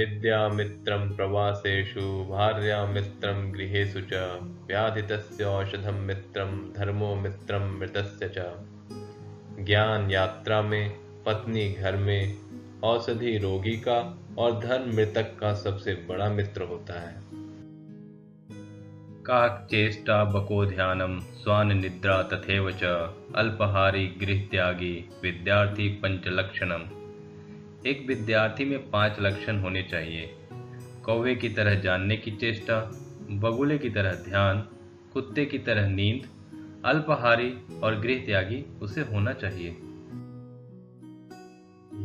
विद्यामित्रं प्रवासेषु भार्यामित्रं गृहेषु च व्याधितस्य औषधं मित्रं धर्मो मित्रं मृतस्य च। ज्ञान यात्रा में, पत्नी घर में, औषधि रोगी का और धर्म मृतक का सबसे बड़ा मित्र होता है। काकचेष्टा बको ध्यानम स्वान निद्रा तथैव च अल्पहारी गृहत्यागी विद्यार्थी पंचलक्षणम। एक विद्यार्थी में 5 लक्षण होने चाहिए। कौवे की तरह जानने की चेष्टा, बगुले की तरह ध्यान, कुत्ते की तरह नींद, अल्पहारी और गृहत्यागी उसे होना चाहिए।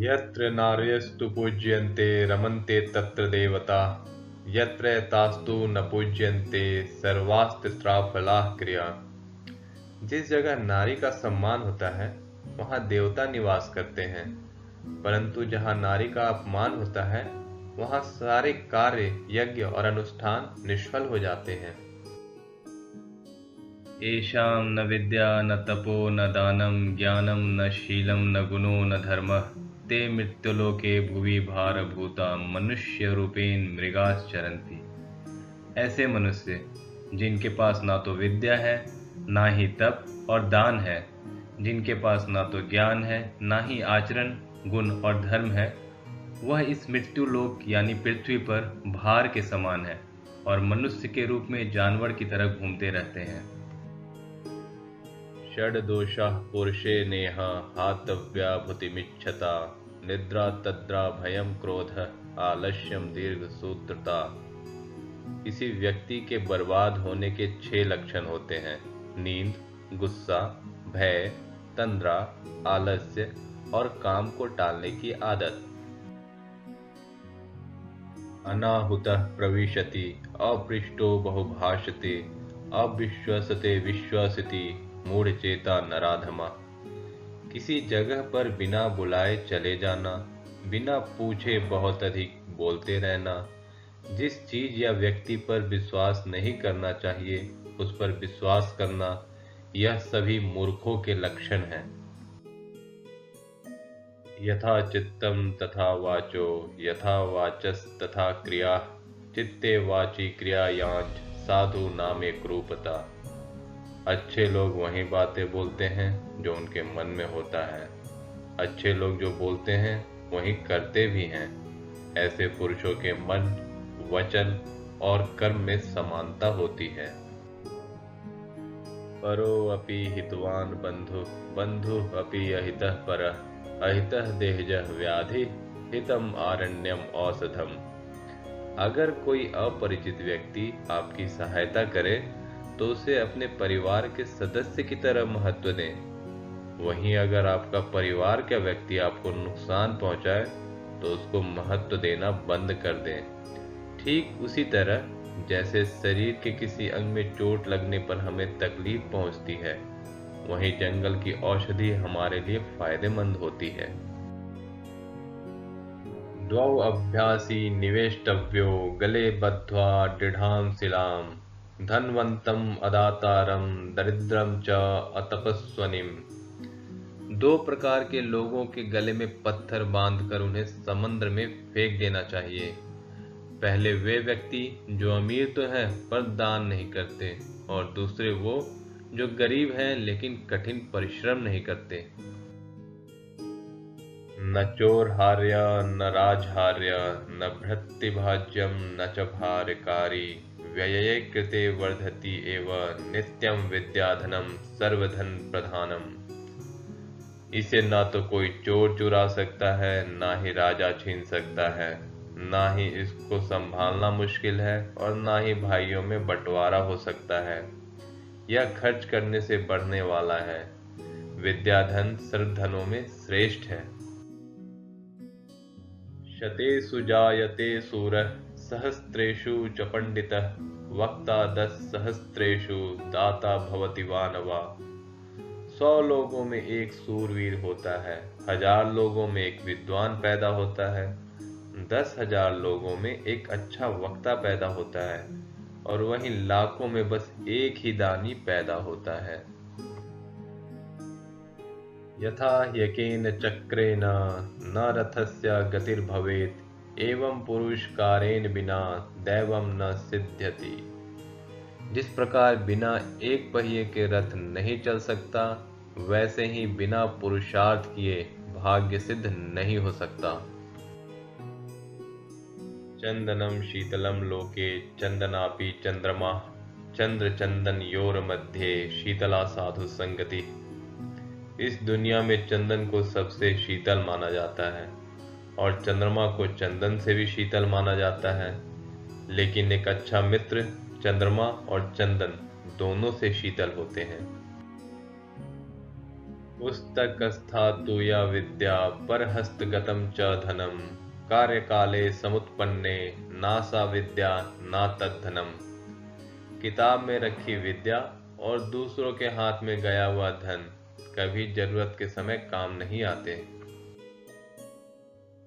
यत्र नार्यस्तु पूज्यन्ते रमन्ते तत्र देवता, यत्र तास्तु न पूज्यन्ते सर्वास्तिस्रा फलाः क्रिया। जिस जगह नारी का सम्मान होता है वहाँ देवता निवास करते हैं, परंतु जहाँ नारी का अपमान होता है वहाँ सारे कार्य, यज्ञ और अनुष्ठान निष्फल हो जाते हैं। येषां न विद्या न तपो न दानं ज्ञानं न शीलं न गुणो न धर्मः ते मृत्युलोके भुवि भारभूता मनुष्य रूपेण मृगाश्चरन्ति। ऐसे मनुष्य जिनके पास ना तो विद्या है, ना ही तप और दान है, जिनके पास ना तो ज्ञान है, ना ही आचरण, गुण और धर्म है, वह इस मृत्युलोक यानी पृथ्वी पर भार के समान है और मनुष्य के रूप में जानवर की तरह घूमते रहते हैं। षड्दोषाः पुरुषे नेह हातव्या भूतिमिच्छता, निद्रा तद्रा भयं क्रोधः आलस्यम दीर्घसूत्रता। किसी व्यक्ति के बर्बाद होने के 6 लक्षण होते हैं: नींद, गुस्सा, भय, तंद्रा, आलस्य और काम को टालने की आदत। अनाहुतः प्रविशति अपृष्टो बहुभाषते, अविश्वसते विश्वसिति मूढ़चेता नराधमा। किसी जगह पर बिना बुलाए चले जाना, बिना पूछे बहुत अधिक बोलते रहना, जिस चीज या व्यक्ति पर विश्वास नहीं करना चाहिए उस पर विश्वास करना, यह सभी मूर्खों के लक्षण हैं। यथा चित्तम तथा वाचो, यथा वाचस तथा क्रिया, चित्ते वाची क्रियायांच साधु नामे क्रूपता। अच्छे लोग वही बातें बोलते हैं जो उनके मन में होता है। अच्छे लोग जो बोलते हैं वही करते भी हैं। ऐसे पुरुषों के मन, वचन और कर्म में समानता होती है। परो अपि हितवान बंधु, बंधु अपि अहितः परः, अहितः देहजः व्याधि, हितम आरण्यम औषधम। अगर कोई अपरिचित व्यक्ति आपकी सहायता करे तो उसे अपने परिवार के सदस्य की तरह महत्व दें। वहीं अगर आपका परिवार का व्यक्ति आपको नुकसान पहुंचाए तो उसको महत्व देना बंद कर दें। ठीक उसी तरह जैसे शरीर के किसी अंग में चोट लगने पर हमें तकलीफ पहुंचती है, वहीं जंगल की औषधि हमारे लिए फायदेमंद होती है। द्वौ अभ्यासी निवेष्टव्यो गले बद्ध्वा दृढ़ां शिलाम्, धनवंतम अदातारम दरिद्रम च अतपस्वनिम। 2 प्रकार के लोगों के गले में पत्थर बांधकर उन्हें समुद्र में फेंक देना चाहिए। पहले वे व्यक्ति जो अमीर तो हैं पर दान नहीं करते, और दूसरे वो जो गरीब हैं लेकिन कठिन परिश्रम नहीं करते। न चोरहार्य न राजहार्य न भृत्तिभाज्यम न च भारकारी, व्यये कृते वर्धति एव नित्यं विद्याधनम सर्वधन प्रधानम। इसे ना तो कोई चोर चुरा सकता है, ना ही राजा छीन सकता है, ना ही इसको संभालना मुश्किल है और ना ही भाइयों में बंटवारा हो सकता है। यह खर्च करने से बढ़ने वाला है। विद्याधन सर्वधनों में श्रेष्ठ है। शतेषु जायते सूरः सहस्रेषु च पंडितः, वक्ता 10 सहस्रेषु दाता भवति वानवा। 100 लोगों में एक सूरवीर होता है, 1000 लोगों में एक विद्वान पैदा होता है, 10,000 लोगों में एक अच्छा वक्ता पैदा होता है, और वहीं लाखों में बस एक ही दानी पैदा होता है। यथा यकेन चक्रेण न रथस्य गतिर्भवेत्, एवं पुरुषकारेण बिना दैवम न सिद्ध्यति। जिस प्रकार बिना एक पहिए के रथ नहीं चल सकता, वैसे ही बिना पुरुषार्थ किए भाग्य सिद्ध नहीं हो सकता। चंदनम शीतलम लोके चंदनापि चंद्रमा, चंद्र चंदन योर मध्ये शीतला साधु संगति। इस दुनिया में चंदन को सबसे शीतल माना जाता है और चंद्रमा को चंदन से भी शीतल माना जाता है, लेकिन एक अच्छा मित्र चंद्रमा और चंदन दोनों से शीतल होते हैं। पुस्तकस्थातु या विद्या परहस्तगतम च धनम, कार्यकाले समुत्पन्ने नासा विद्या ना तद्धनम। किताब में रखी विद्या और दूसरों के हाथ में गया हुआ धन कभी जरूरत के समय काम नहीं आते।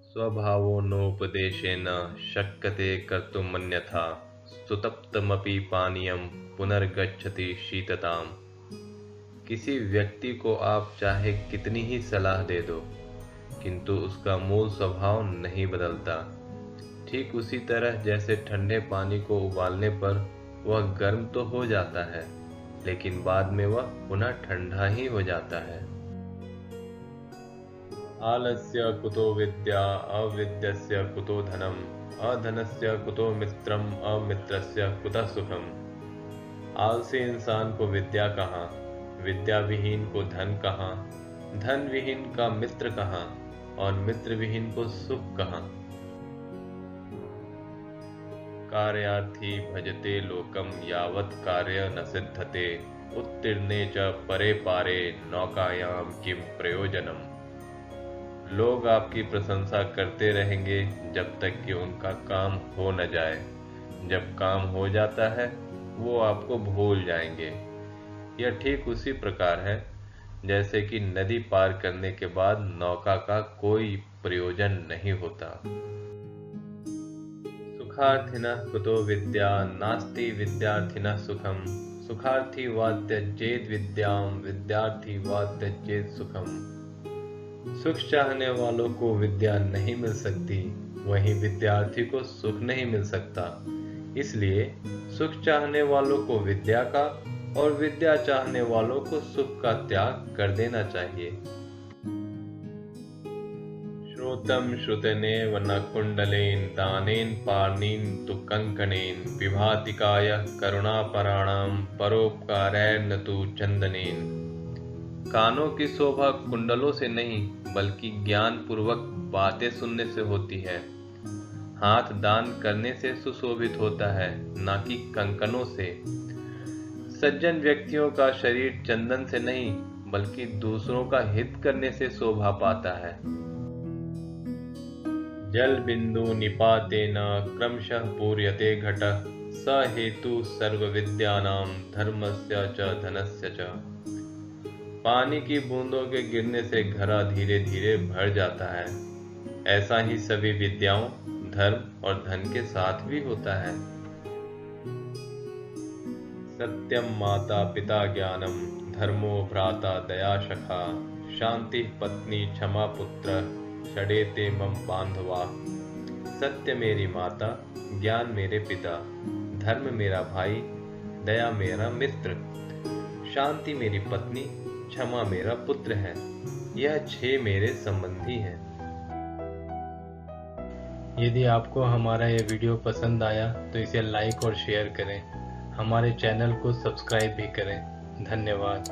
स्वभावो नोपदेशेन शक्यते कर्तुम् अन्यथा, सुतप्तमपि पानीयम पुनर्गच्छति शीतताम। किसी व्यक्ति को आप चाहे कितनी ही सलाह दे दो, किंतु उसका मूल स्वभाव नहीं बदलता। ठीक उसी तरह जैसे ठंडे पानी को उबालने पर वह गर्म तो हो जाता है, लेकिन बाद में वह पुनः ठंडा ही हो जाता है। आलस्य कुतो विद्या अविद्यस्य कुतो धनम, अधनस्य कुतो मित्रम अमित्रस्य कुतः सुखम। आलसी इंसान को विद्या कहाँ, विद्या विहीन को धन कहाँ, धन विहीन का मित्र कहाँ और मित्र विहीन को सुख कहाँ। कार्यार्थी भजते लोकम यावत् कार्य न सिद्धते, उत्तीर्णे च परे पारे नौकायाम किम प्रयोजनम। लोग आपकी प्रशंसा करते रहेंगे जब तक कि उनका काम हो न जाए। जब काम हो जाता है वो आपको भूल जाएंगे। यह ठीक उसी प्रकार है जैसे कि नदी पार करने के बाद नौका का कोई प्रयोजन नहीं होता। सुखार्थिनः कुतो विद्या नास्ति विद्यार्थिनः सुखम, सुखार्थी वा त्यजेत विद्याम विद्यार्थी वा त्यजेत सुखम। सुख चाहने वालों को विद्या नहीं मिल सकती, वहीं विद्यार्थी को सुख नहीं मिल सकता। इसलिए सुख चाहने वालों को विद्या का और विद्या चाहने वालों को सुख का त्याग कर देना चाहिए। श्रोतम श्रुतनेव न कुंडलेन दानेन पार्नीन तु कंकणेन, विभातिकाय करुणापराणाम परोपकारैर्न तु चंदनेन। कानों की शोभा कुंडलों से नहीं बल्कि ज्ञान पूर्वक बातें सुनने से होती है। हाथ दान करने से सुशोभित होता है, ना कि कंकनों से। सज्जन व्यक्तियों का शरीर चंदन से नहीं बल्कि दूसरों का हित करने से शोभा पाता है। जल बिंदु निपातेन क्रमशः पूर्यते घटः, स हेतु सर्व विद्यानां धर्मस्य च धनस्य च। पानी की बूंदों के गिरने से घड़ा धीरे धीरे भर जाता है, ऐसा ही सभी विद्याओं, धर्म और धन के साथ भी होता है। सत्यम माता पिता ज्ञानम, धर्मो भ्राता दया सखा, शांति पत्नी क्षमा पुत्र, षडेते मम बांधवा। सत्य मेरी माता, ज्ञान मेरे पिता, धर्म मेरा भाई, दया मेरा मित्र, शांति मेरी पत्नी, क्षमा मेरा पुत्र है। यह 6 मेरे संबंधी हैं। यदि आपको हमारा यह वीडियो पसंद आया तो इसे लाइक और शेयर करें। हमारे चैनल को सब्सक्राइब भी करें। धन्यवाद।